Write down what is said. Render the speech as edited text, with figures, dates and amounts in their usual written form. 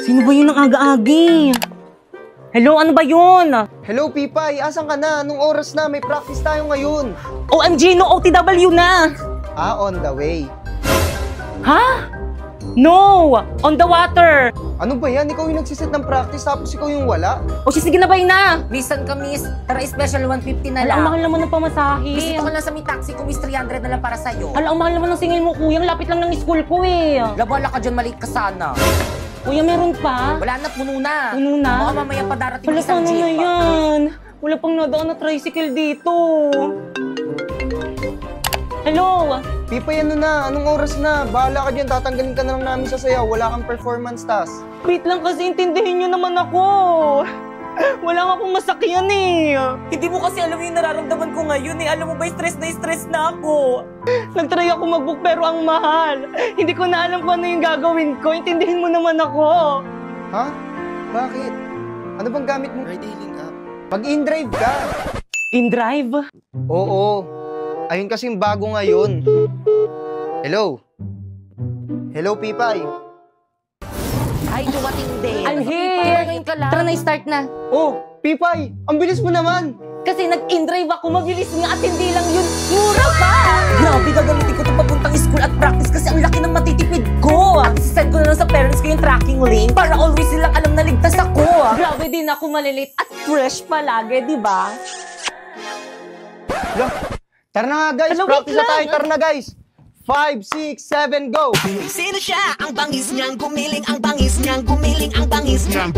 Sino ba yun ang aga-agi? Hello, ano ba yun? Hello, Pipay. Asan ka na? Anong oras na? May practice tayo ngayon. OMG, no OTW na! On the way. Ha? No! On the water! Ano ba yan? Ikaw yung nagsiset ng practice tapos ikaw yung wala? O sige na ba na? Bisan ka, miss. Tara, special 150 na Ala, lang. ang mahal naman ng pamasahe. Bisita ko lang sa may taxi ko, miss. 300 na lang para sa'yo. Ala, ang mahal naman ng singil mo, kuya. Ang lapit lang ng school ko eh. Labala ka dyan, maliit ka sana. Kuya, meron pa? Wala na, puno na. Puno na? Baka mamaya pa darating Wala, isang paano jeep. na yan? Wala pang nadaan na tricycle dito. Hello? Pipay, ano na? Anong oras na? Bahala ka dyan. Tatanggalin ka na lang namin sa sayaw. Wala kang performance task. Wait lang kasi intindihin nyo naman ako. Wala nga akong masakyan eh. Hindi mo kasi alam yung nararamdaman ko ngayon eh. Alam mo ba, stress na ako. Nagtry ako mag-book pero ang mahal. Hindi ko na alam kung ano yung gagawin ko. Intindihin mo naman ako. Ha? Bakit? Ano bang gamit mo? Ride-hailing app. Mag-in-drive ka. In-drive? Oo. Ayun kasing bago ngayon. Hello? Hello, Pipay? Ay, dumating din. I'm here. Ngayon ka lang. Tara na, start na. Oh, Pipay! Ang bilis mo naman! Kasi nag-in-drive ako, mabilis nga at hindi lang yun. Mura pa! Grabe, gagamitin ko ito papuntang school at practice kasi ang laki ng matitipid ko. Send ko na lang sa parents ko yung tracking link para always silang alam na ligtas ako. Grabe din ako malilate at fresh palagi, di ba? Tara na nga, guys! Hello, Practice wait na tayo! lang. Tara na, guys! 5, 6, 7, go! Sino siya? Ang bangis niyang gumiling, ang bangis niyang gumiling, ang bangis niyang